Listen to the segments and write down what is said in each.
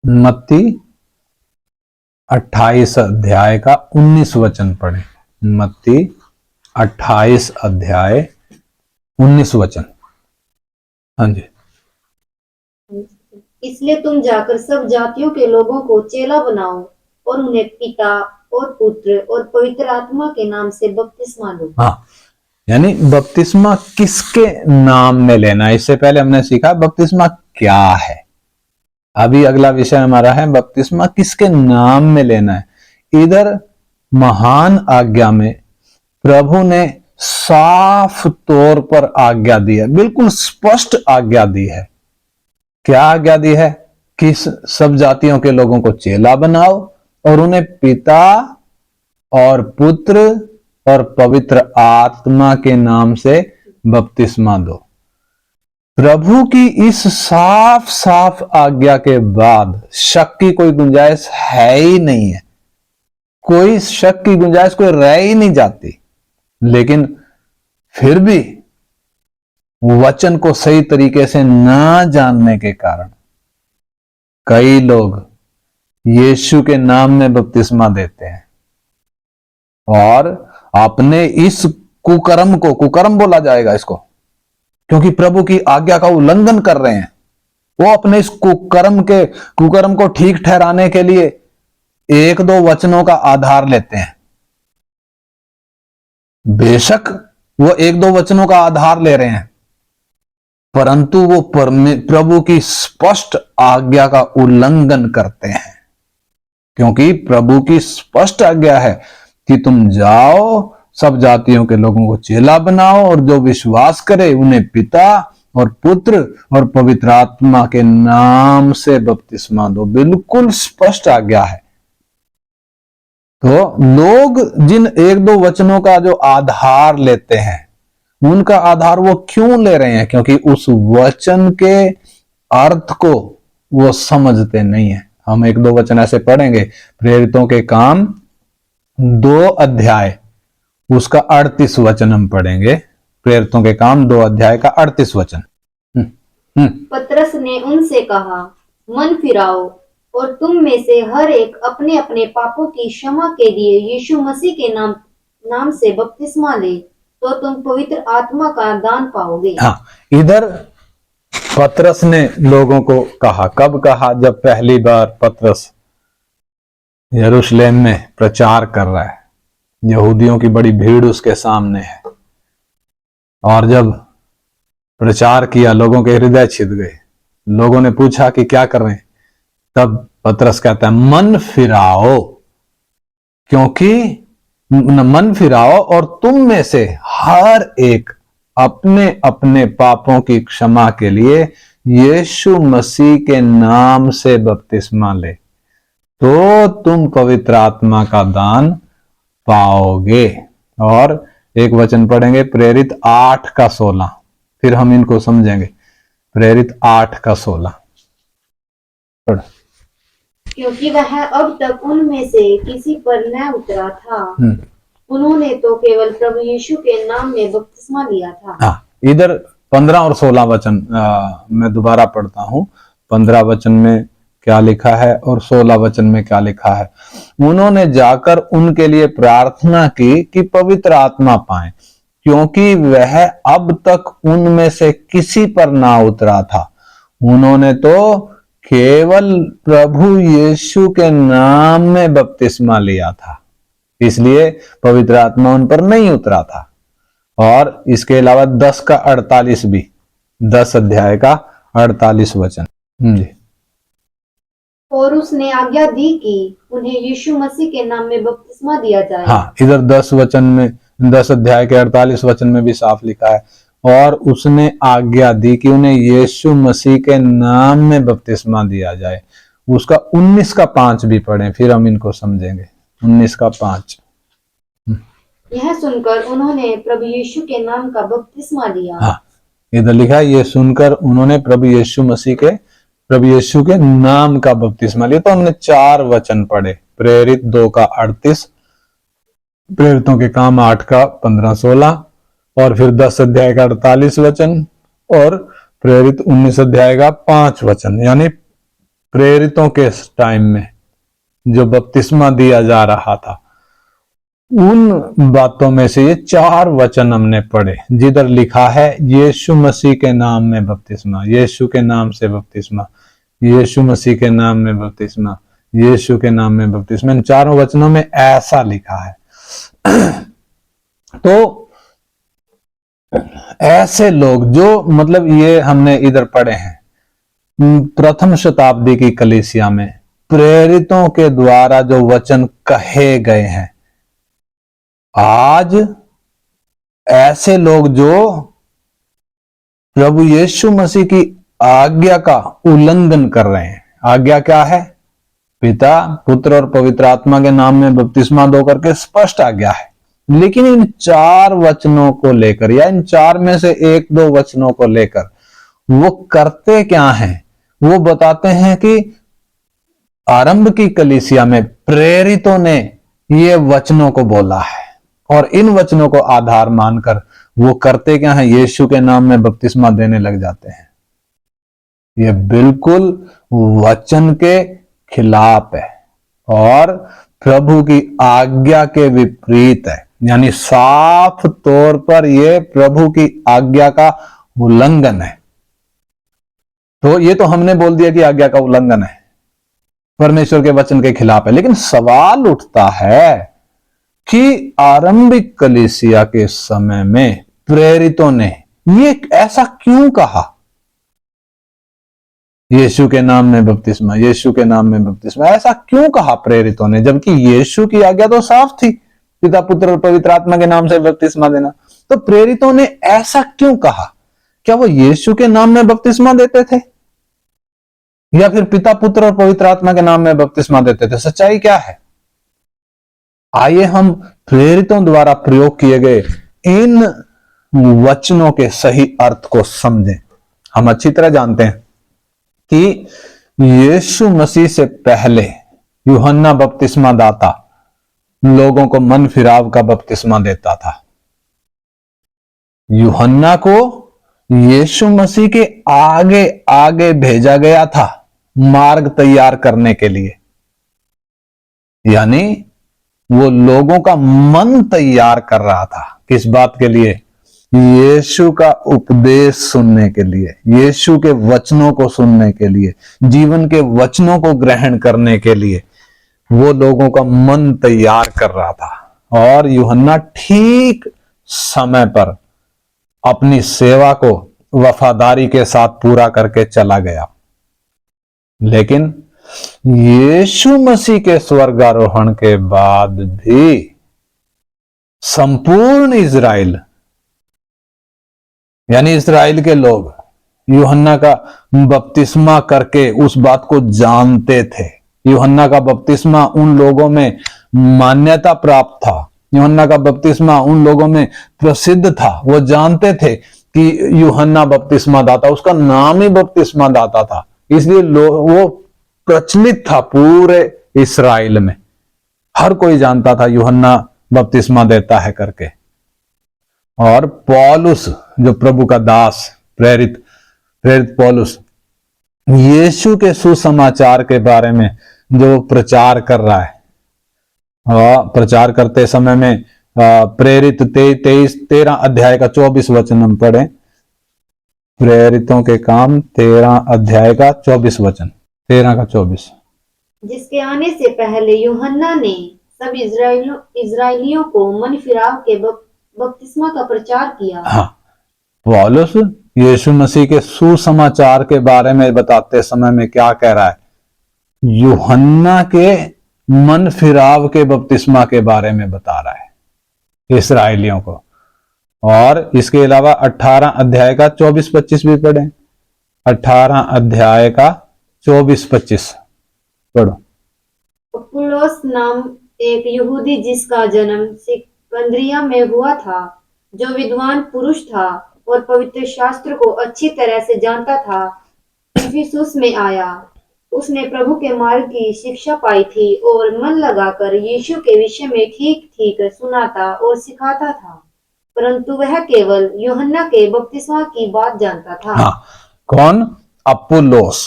मत्ती 28 अध्याय का 19 वचन पढ़े। मत्ती 28 अध्याय 19 वचन। हाँ जी। इसलिए तुम जाकर सब जातियों के लोगों को चेला बनाओ और उन्हें पिता और पुत्र और पवित्र आत्मा के नाम से बपतिस्मा दो। हाँ, यानी बपतिस्मा किसके नाम में लेना है। इससे पहले हमने सीखा बपतिस्मा क्या है। अभी अगला विषय हमारा है बपतिस्मा किसके नाम में लेना है। इधर महान आज्ञा में प्रभु ने साफ तौर पर आज्ञा दी है, बिल्कुल स्पष्ट आज्ञा दी है। क्या आज्ञा दी है कि सब जातियों के लोगों को चेला बनाओ और उन्हें पिता और पुत्र और पवित्र आत्मा के नाम से बपतिस्मा दो। प्रभु की इस साफ साफ आज्ञा के बाद शक की कोई गुंजाइश है ही नहीं है। कोई शक की गुंजाइश कोई रह ही नहीं जाती। लेकिन फिर भी वचन को सही तरीके से ना जानने के कारण कई लोग यीशु के नाम में बपतिस्मा देते हैं और अपने इस कुकर्म को, कुकर्म बोला जाएगा इसको, क्योंकि प्रभु की आज्ञा का उल्लंघन कर रहे हैं। वो अपने इस कुकर्म को ठीक ठहराने के लिए एक दो वचनों का आधार लेते हैं। बेशक वो एक दो वचनों का आधार ले रहे हैं, परंतु वो प्रभु की स्पष्ट आज्ञा का उल्लंघन करते हैं। क्योंकि प्रभु की स्पष्ट आज्ञा है कि तुम जाओ सब जातियों के लोगों को चेला बनाओ और जो विश्वास करे उन्हें पिता और पुत्र और पवित्र आत्मा के नाम से बपतिस्मा दो। बिल्कुल स्पष्ट आज्ञा है। तो लोग जिन एक दो वचनों का जो आधार लेते हैं, उनका आधार वो क्यों ले रहे हैं? क्योंकि उस वचन के अर्थ को वो समझते नहीं है। हम एक दो वचन ऐसे पढ़ेंगे। प्रेरितों के काम 2 अध्याय उसका 38 वचन हम पढ़ेंगे। प्रेरितों के काम 2 अध्याय का 38 वचन। पतरस ने उनसे कहा, मन फिराओ और तुम में से हर एक अपने अपने पापों की क्षमा के लिए यीशु मसीह के नाम से बपतिस्मा ले, तो तुम पवित्र आत्मा का दान पाओगे। हाँ, इधर पतरस ने लोगों को कहा। कब कहा? जब पहली बार पतरस यरूशलेम में प्रचार कर रहा है, यहूदियों की बड़ी भीड़ उसके सामने है, और जब प्रचार किया लोगों के हृदय छिद गए। लोगों ने पूछा कि क्या कर रहे हैं? तब पतरस कहता है मन फिराओ, क्योंकि मन फिराओ और तुम में से हर एक अपने अपने पापों की क्षमा के लिए यीशु मसीह के नाम से बपतिस्मा ले, तो तुम पवित्र आत्मा का दान पाओगे। और एक वचन पढ़ेंगे प्रेरित 8 का 16, फिर हम इनको समझेंगे। प्रेरित 8 का 16 पढ़। क्योंकि वह अब तक उनमें से किसी पर न उतरा था, उन्होंने तो केवल प्रभु यीशु के नाम में बपतिस्मा लिया था। हाँ, इधर 15 और 16 वचन मैं दोबारा पढ़ता हूं। 15 वचन में क्या लिखा है और 16 वचन में क्या लिखा है। उन्होंने जाकर उनके लिए प्रार्थना की कि पवित्र आत्मा पाएं, क्योंकि वह अब तक उनमें से किसी पर ना उतरा था। उन्होंने तो केवल प्रभु यीशु के नाम में बपतिस्मा लिया था, इसलिए पवित्र आत्मा उन पर नहीं उतरा था। और इसके अलावा 10 का 48 भी, 10 अध्याय का 48 वचन जी। और उसने आज्ञा दी कि उन्हें यीशु मसीह के नाम में बपतिस्मा दिया जाए। हाँ, इधर 10 वचन में, 10 अध्याय के 48 वचन में भी साफ लिखा है, और उसने आज्ञा दी कि उन्हें यीशु मसीह के नाम में बपतिस्मा दिया जाए। उसका 19 का 5 भी पढ़ें, फिर हम इनको समझेंगे। 19 का 5। यह सुनकर उन्होंने प्रभु यीशु के नाम का बपतिस्मा लिया। हाँ, इधर लिखा है ये सुनकर उन्होंने प्रभु यीशु के नाम का बपतिस्मा लिया। तो हमने 4 वचन पढ़े। प्रेरित 2 का 38, प्रेरितों के काम 8 का 15-16, और फिर 10 अध्याय का 48 वचन, और प्रेरित 19 अध्याय का 5 वचन। यानी प्रेरितों के टाइम में जो बपतिस्मा दिया जा रहा था, उन बातों में से ये 4 वचन हमने पढ़े, जिधर लिखा है यीशु मसीह के नाम में बपतिस्मा, यीशु के नाम से बपतिस्मा, यीशु मसीह के नाम में बपतिस्मा, यीशु के नाम में बपतिस्मा। इन 4 वचनों में ऐसा लिखा है। तो ऐसे लोग जो, मतलब ये हमने इधर पढ़े हैं प्रथम शताब्दी की कलीसिया में प्रेरितों के द्वारा जो वचन कहे गए हैं, आज ऐसे लोग जो प्रभु यीशु मसीह की आज्ञा का उल्लंघन कर रहे हैं। आज्ञा क्या है? पिता, पुत्र और पवित्र आत्मा के नाम में बपतिस्मा दो करके स्पष्ट आज्ञा है। लेकिन इन 4 वचनों को लेकर, या इन 4 में से 1-2 वचनों को लेकर वो करते क्या हैं? वो बताते हैं कि आरंभ की कलीसिया में प्रेरितों ने ये वचनों को बोला है, और इन वचनों को आधार मानकर वो करते क्या है? यीशु के नाम में बपतिस्मा देने लग जाते हैं। ये बिल्कुल वचन के खिलाफ है और प्रभु की आज्ञा के विपरीत है। यानी साफ तौर पर ये प्रभु की आज्ञा का उल्लंघन है। तो ये तो हमने बोल दिया कि आज्ञा का उल्लंघन है, परमेश्वर के वचन के खिलाफ है। लेकिन सवाल उठता है कि आरंभिक कलीसिया के समय में प्रेरितों ने ये ऐसा क्यों कहा? यीशु के नाम में बपतिस्मा, यीशु के नाम में बपतिस्मा, ऐसा क्यों कहा प्रेरितों ने? जबकि यीशु की आज्ञा तो साफ थी, पिता, पुत्र और पवित्र आत्मा के नाम से बपतिस्मा देना। तो प्रेरितों ने ऐसा क्यों कहा? क्या वो यीशु के नाम में बपतिस्मा देते थे, या फिर पिता, पुत्र और पवित्र आत्मा के नाम में बपतिस्मा देते थे? सच्चाई क्या है? आइए हम प्रेरितों द्वारा प्रयोग किए गए इन वचनों के सही अर्थ को समझें। हम अच्छी तरह जानते हैं कि यीशु मसीह से पहले यूहन्ना बपतिस्मा दाता लोगों को मन फिराव का बपतिस्मा देता था। यूहन्ना को यीशु मसीह के आगे आगे भेजा गया था मार्ग तैयार करने के लिए। यानी वो लोगों का मन तैयार कर रहा था। किस बात के लिए? यीशु का उपदेश सुनने के लिए, यीशु के वचनों को सुनने के लिए, जीवन के वचनों को ग्रहण करने के लिए वो लोगों का मन तैयार कर रहा था। और यूहन्ना ठीक समय पर अपनी सेवा को वफादारी के साथ पूरा करके चला गया। लेकिन यीशु मसीह के स्वर्गारोहण के बाद भी संपूर्ण इजराइल, यानी इस्राएल के लोग यूहन्ना का बपतिस्मा करके उस बात को जानते थे। यूहन्ना का बपतिस्मा उन लोगों में मान्यता प्राप्त था। यूहन्ना का बपतिस्मा उन लोगों में प्रसिद्ध था। वो जानते थे कि यूहन्ना बपतिस्मा दाता, उसका नाम ही बपतिस्मा दाता था, इसलिए वो प्रचलित था पूरे इस्राएल में। हर कोई जानता था यूहन्ना बपतिस्मा देता है करके। और पौलुस, जो प्रभु का दास, प्रेरित पौलुस, यीशु के सुसमाचार के बारे में जो प्रचार कर रहा है, और प्रचार करते समय में प्रेरित 13 अध्याय का 24 वचन हम पढ़े। प्रेरितों के काम 13 अध्याय का 24 वचन, 13 का 24। जिसके आने से पहले यूहन्ना ने सब इजराइलियों को मन फिराव के बपतिस्मा का प्रचार किया। हाँ, पौलुस यीशु मसीह के सुसमाचार के बारे में बताते समय में क्या कह रहा है? यूहन्ना के मन फिराव के बपतिस्मा के बारे में बता रहा है इस्राएलियों को। और इसके अलावा 18 अध्याय का 24-25 भी पढ़े। 18 अध्याय का 24-25 पढ़ो। अपुल्लोस नाम एक यहूदी, जिसका जन्म सिकंदरिया में हुआ था, जो विद्वान पुरुष था और पवित्र शास्त्र को अच्छी तरह से जानता था, इफिसुस में आया। उसने प्रभु के मार्ग की शिक्षा पाई थी और मन लगाकर यीशु के विषय में ठीक ठीक सुनाता और सिखाता था। परंतु वह केवल यूहन्ना के बपतिस्मा की बात जानता था। हाँ, कौन? अपुल्लोस।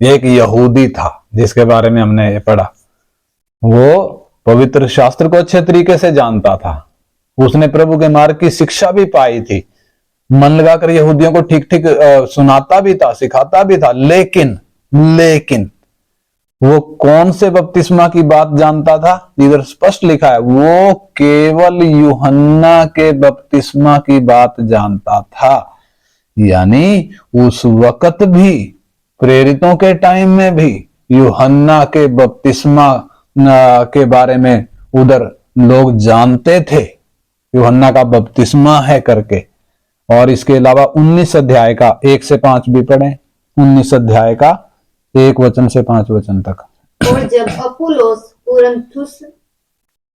एक यहूदी था जिसके बारे में हमने ये पढ़ा, वो पवित्र शास्त्र को अच्छे तरीके से जानता था, उसने प्रभु के मार्ग की शिक्षा भी पाई थी, मन लगाकर यहूदियों को ठीक ठीक सुनाता भी था, सिखाता भी था, लेकिन वो कौन से बपतिस्मा की बात जानता था? इधर स्पष्ट लिखा है, वो केवल यूहन्ना के बपतिस्मा की बात जानता था। यानी उस वक्त भी, प्रेरितों के टाइम में भी यूहन्ना के बपतिस्मा के बारे में उधर लोग जानते थे, यूहन्ना का बपतिस्मा है करके। और इसके अलावा 19 अध्याय का 1 से 5 भी पढ़ें, 19 अध्याय का 1 वचन से 5 वचन तक। और जब अपुल्लोस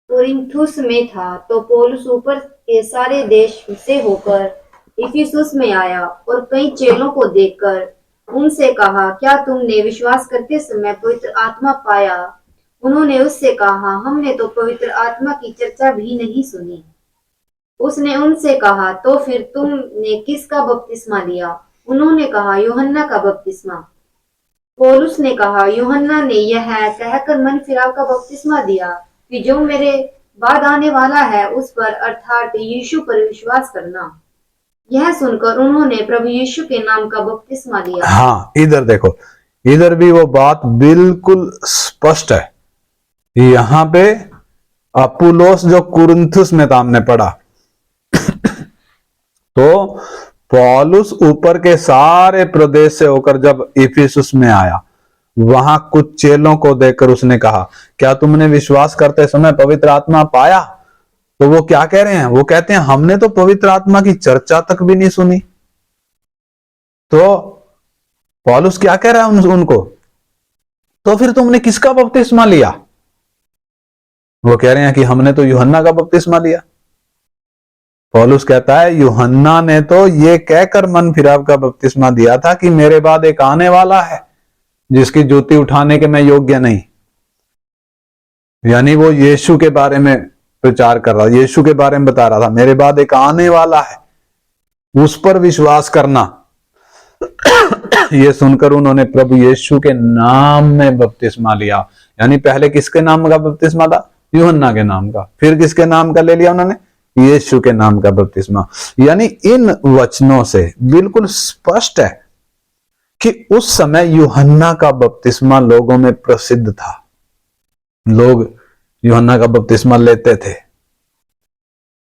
कुरिन्थुस में था तो पौलुस ऊपर के सारे देश से होकर इफिसुस में आया और कई चेलों को देखकर उनसे कहा, क्या तुमने विश्वास करते समय पवित्र आत्मा पाया? उन्होंने उससे कहा, हमने तो पवित्र आत्मा की चर्चा भी नहीं सुनी। उसने उनसे कहा, तो फिर तुमने किसका बपतिस्मा लिया? उन्होंने कहा, यूहन्ना का बपतिस्मा। पौलुस ने कहा, यूहन्ना ने यह कहकर मन फिराव का बपतिस्मा दिया कि जो मेरे बाद आने वाला है उस पर, अर्थात यीशु पर विश्वास करना। यह सुनकर उन्होंने प्रभु यीशु के नाम का बपतिस्मा लिया। हाँ, इधर देखो, इधर भी वो बात बिल्कुल स्पष्ट है। यहां पे अपुल्लोस जो कुरिन्थुस में था, हमने पढ़ा, तो पौलुस ऊपर के सारे प्रदेश से होकर जब इफिसुस में आया, वहां कुछ चेलों को देखकर उसने कहा, क्या तुमने विश्वास करते समय पवित्र आत्मा पाया? तो वो क्या कह रहे हैं? वो कहते हैं, हमने तो पवित्र आत्मा की चर्चा तक भी नहीं सुनी। तो पौलुस क्या कह रहा है उनको? तो फिर तुमने किसका बपतिस्मा लिया? वो कह रहे हैं कि हमने तो यूहन्ना का बपतिस्मा लिया। पौलुस कहता है, यूहन्ना ने तो ये कहकर मन फिराव का बपतिस्मा दिया था कि मेरे बाद एक आने वाला है जिसकी जूती उठाने के मैं योग्य नहीं। यानी वो यीशु के बारे में प्रचार कर रहा, यीशु के बारे में बता रहा था, मेरे बाद एक आने वाला है, उस पर विश्वास करना। ये सुनकर उन्होंने प्रभु यीशु के नाम में बपतिस्मा लिया। यानी पहले किसके नाम का बपतिस्मा था? यूहन्ना के नाम का। फिर किसके नाम का ले लिया उन्होंने? यीशु के नाम का बपतिस्मा। यानी इन वचनों से बिल्कुल स्पष्ट है कि उस समय यूहन्ना का बपतिस्मा लोगों में प्रसिद्ध था, लोग यूहन्ना का बपतिस्मा लेते थे,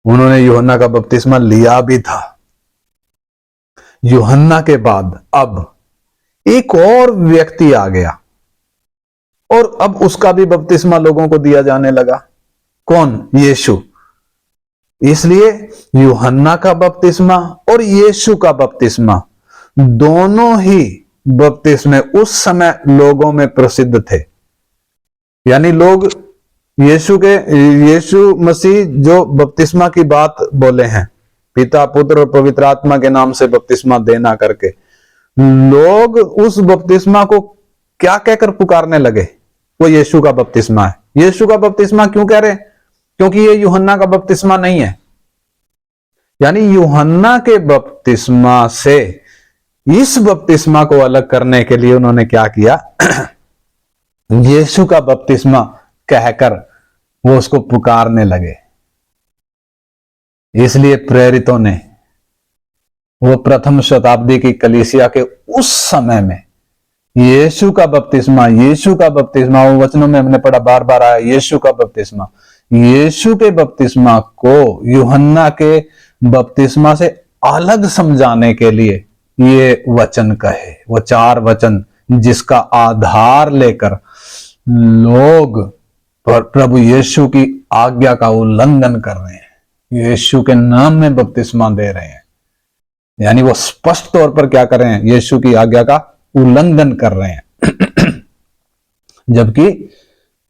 उन्होंने यूहन्ना का बपतिस्मा लिया भी था। यूहन्ना के बाद अब एक और व्यक्ति आ गया और अब उसका भी बपतिस्मा लोगों को दिया जाने लगा। कौन? यीशु। इसलिए यूहन्ना का बपतिस्मा और यीशु का बपतिस्मा, दोनों ही बपतिस्मे उस समय लोगों में प्रसिद्ध थे। यानी लोग यीशु मसीह जो बपतिस्मा की बात बोले हैं, पिता, पुत्र और पवित्र आत्मा के नाम से बपतिस्मा देना करके, लोग उस बपतिस्मा को क्या कहकर पुकारने लगे? वो यीशु का बपतिस्मा है। यीशु का बपतिस्मा क्यों कह रहे? क्योंकि ये यूहन्ना का बपतिस्मा नहीं है। यानी यूहन्ना के बपतिस्मा से इस बपतिस्मा को अलग करने के लिए उन्होंने क्या किया? यीशु का बपतिस्मा कहकर वो उसको पुकारने लगे। इसलिए प्रेरितों ने, वो प्रथम शताब्दी की कलीसिया के उस समय में यीशु का बपतिस्मा, यीशु का बपतिस्मा, वो वचनों में हमने पढ़ा, बार बार आया यीशु का बपतिस्मा, यीशु के बपतिस्मा को यूहन्ना के बपतिस्मा से अलग समझाने के लिए ये वचन कहे। वो 4 वचन जिसका आधार लेकर लोग प्रभु यीशु की आज्ञा का उल्लंघन कर रहे हैं, यीशु के नाम में बपतिस्मा दे रहे हैं। यानी वो स्पष्ट तौर पर क्या कर रहे हैं? यीशु की आज्ञा का उल्लंघन कर रहे हैं। जबकि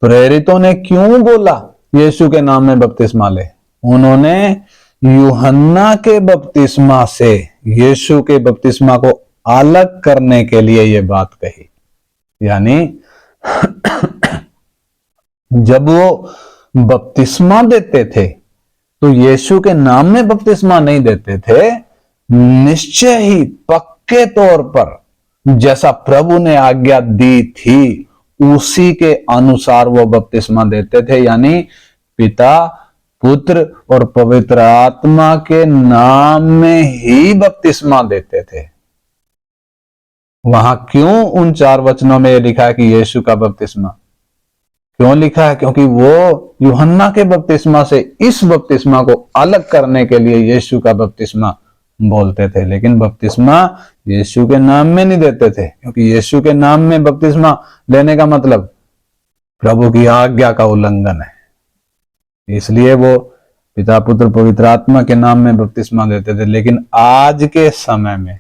प्रेरितों ने क्यों बोला यीशु के नाम में बपतिस्मा ले? उन्होंने यूहन्ना के बपतिस्मा से यीशु के बपतिस्मा को अलग करने के लिए यह बात कही। यानी जब वो बपतिस्मा देते थे तो यीशु के नाम में बपतिस्मा नहीं देते थे, निश्चय ही पक्के तौर पर जैसा प्रभु ने आज्ञा दी थी उसी के अनुसार वो बपतिस्मा देते थे, यानी पिता, पुत्र और पवित्र आत्मा के नाम में ही बपतिस्मा देते थे। वहां क्यों उन 4 वचनों में लिखा है कि यीशु का बपतिस्मा क्यों लिखा है? क्योंकि वो यूहन्ना के बपतिस्मा से इस बपतिस्मा को अलग करने के लिए यीशु का बपतिस्मा बोलते थे, लेकिन बपतिस्मा यीशु के नाम में नहीं देते थे, क्योंकि यीशु के नाम में बपतिस्मा लेने का मतलब प्रभु की आज्ञा का उल्लंघन है। इसलिए वो पिता, पुत्र, पवित्र आत्मा के नाम में बपतिस्मा देते थे। लेकिन आज के समय में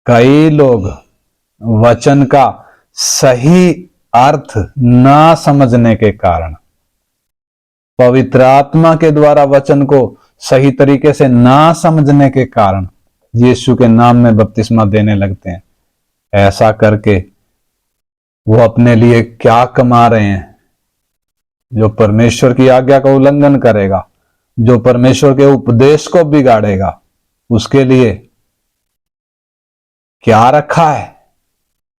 कई लोग वचन का सही अर्थ ना समझने के कारण, पवित्र आत्मा के द्वारा वचन को सही तरीके से ना समझने के कारण यीशु के नाम में बपतिस्मा देने लगते हैं। ऐसा करके वो अपने लिए क्या कमा रहे हैं? जो परमेश्वर की आज्ञा का उल्लंघन करेगा, जो परमेश्वर के उपदेश को बिगाड़ेगा, उसके लिए क्या रखा है?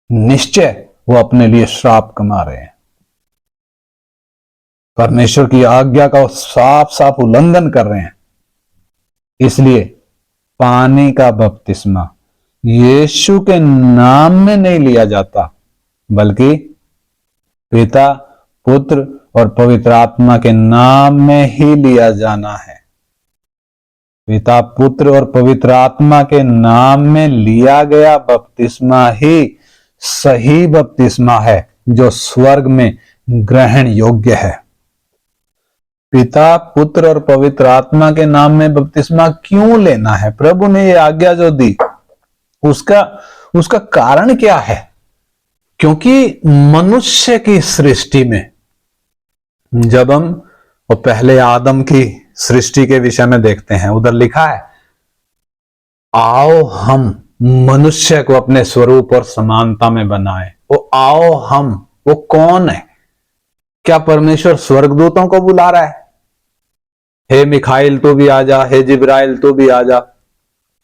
निश्चय वो अपने लिए श्राप कमा रहे हैं। परमेश्वर की आज्ञा का साफ साफ उल्लंघन कर रहे हैं। इसलिए पानी का बपतिस्मा यीशु के नाम में नहीं लिया जाता, बल्कि पिता, पुत्र और पवित्र आत्मा के नाम में ही लिया जाना है। पिता, पुत्र और पवित्र आत्मा के नाम में लिया गया बपतिस्मा ही सही बपतिस्मा है, जो स्वर्ग में ग्रहण योग्य है। पिता, पुत्र और पवित्र आत्मा के नाम में बपतिस्मा क्यों लेना है? प्रभु ने ये आज्ञा जो दी उसका कारण क्या है? क्योंकि मनुष्य की सृष्टि में, जब हम वो पहले आदम की सृष्टि के विषय में देखते हैं, उधर लिखा है, आओ हम मनुष्य को अपने स्वरूप और समानता में बनाए। वो आओ हम, वो कौन है? क्या परमेश्वर स्वर्गदूतों को बुला रहा है? हे मिखाइल तू भी आजा, हे जिब्राइल तू भी आजा,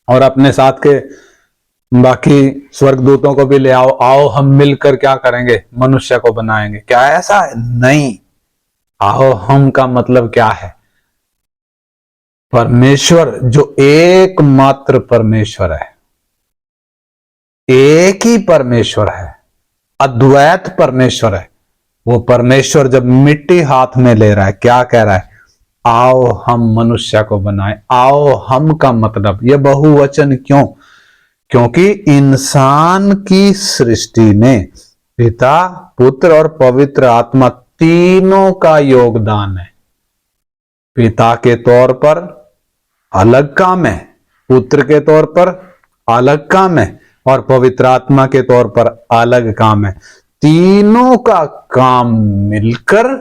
और अपने साथ के बाकी स्वर्गदूतों को भी ले आओ, आओ हम मिलकर क्या करेंगे? मनुष्य को बनाएंगे। क्या ऐसा है? नहीं। आओ हम का मतलब क्या है? परमेश्वर जो एकमात्र परमेश्वर है, एक ही परमेश्वर है, अद्वैत परमेश्वर है, वो परमेश्वर जब मिट्टी हाथ में ले रहा है, क्या कह रहा है? आओ हम मनुष्य को बनाएं। आओ हम का मतलब यह बहुवचन क्यों? क्योंकि इंसान की सृष्टि में पिता, पुत्र और पवित्र आत्मा तीनों का योगदान है। पिता के तौर पर अलग काम है, पुत्र के तौर पर अलग काम है, और पवित्र आत्मा के तौर पर अलग काम है। तीनों का काम मिलकर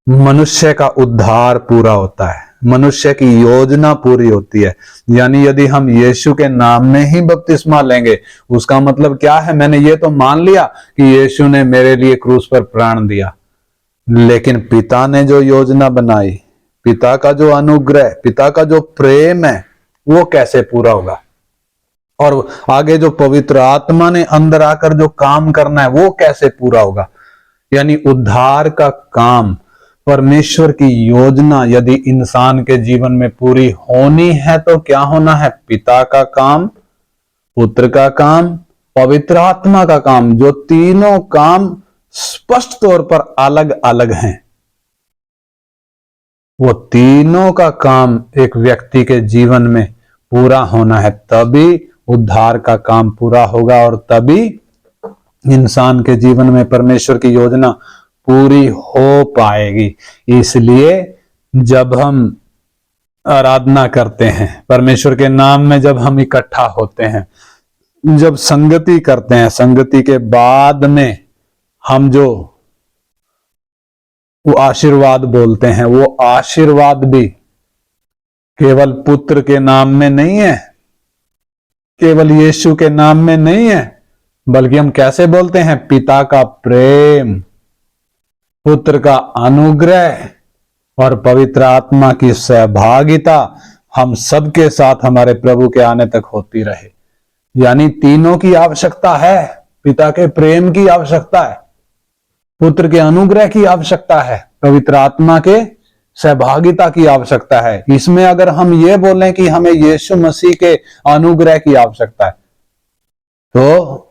मनुष्य का उद्धार पूरा होता है, मनुष्य की योजना पूरी होती है। यानी यदि हम यीशु के नाम में ही बपतिस्मा लेंगे, उसका मतलब क्या है? मैंने ये तो मान लिया कि यीशु ने मेरे लिए क्रूस पर प्राण दिया, लेकिन पिता ने जो योजना बनाई, पिता का जो अनुग्रह, पिता का जो प्रेम है, वो कैसे पूरा होगा? और आगे जो पवित्र आत्मा ने अंदर आकर जो काम करना है, वो कैसे पूरा होगा? यानी उद्धार का काम, परमेश्वर की योजना यदि इंसान के जीवन में पूरी होनी है तो क्या होना है? पिता का काम, पुत्र का काम, पवित्र आत्मा का काम, जो तीनों काम स्पष्ट तौर पर अलग अलग हैं, वो तीनों का काम एक व्यक्ति के जीवन में पूरा होना है, तभी उद्धार का काम पूरा होगा और तभी इंसान के जीवन में परमेश्वर की योजना पूरी हो पाएगी। इसलिए जब हम आराधना करते हैं, परमेश्वर के नाम में जब हम इकट्ठा होते हैं, जब संगति करते हैं, संगति के बाद में हम जो वो आशीर्वाद बोलते हैं, वो आशीर्वाद भी केवल पुत्र के नाम में नहीं है, केवल यीशु के नाम में नहीं है, बल्कि हम कैसे बोलते हैं? पिता का प्रेम, पुत्र का अनुग्रह और पवित्र आत्मा की सहभागिता हम सबके साथ हमारे प्रभु के आने तक होती रहे। यानी तीनों की आवश्यकता है। पिता के प्रेम की आवश्यकता है, पुत्र के अनुग्रह की आवश्यकता है, पवित्र आत्मा के सहभागिता की आवश्यकता है। इसमें अगर हम ये बोलें कि हमें यीशु मसीह के अनुग्रह की आवश्यकता है, तो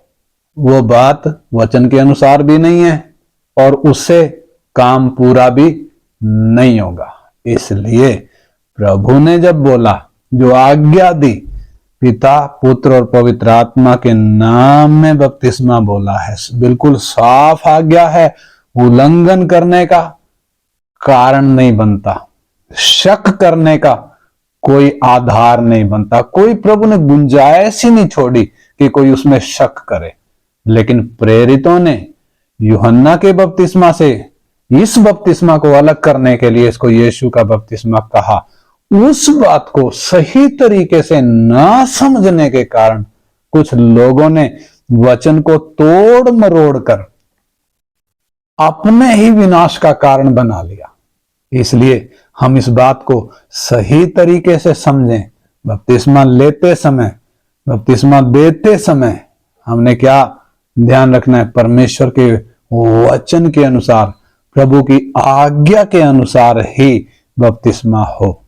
वो बात वचन के अनुसार भी नहीं है और उससे काम पूरा भी नहीं होगा। इसलिए प्रभु ने जब बोला, जो आज्ञा दी, पिता, पुत्र और पवित्र आत्मा के नाम में बपतिस्मा बोला है, बिल्कुल साफ आज्ञा है। उल्लंघन करने का कारण नहीं बनता, शक करने का कोई आधार नहीं बनता। कोई प्रभु ने गुंजाइश ही नहीं छोड़ी कि कोई उसमें शक करे। लेकिन प्रेरितों ने यूहन्ना के बपतिस्मा से इस बपतिस्मा को अलग करने के लिए इसको यीशु का बपतिस्मा कहा। उस बात को सही तरीके से ना समझने के कारण कुछ लोगों ने वचन को तोड़ मरोड़ कर अपने ही विनाश का कारण बना लिया। इसलिए हम इस बात को सही तरीके से समझें। बपतिस्मा लेते समय, बपतिस्मा देते समय हमने क्या ध्यान रखना है? परमेश्वर के वचन के अनुसार, प्रभु की आज्ञा के अनुसार ही बपतिस्मा हो।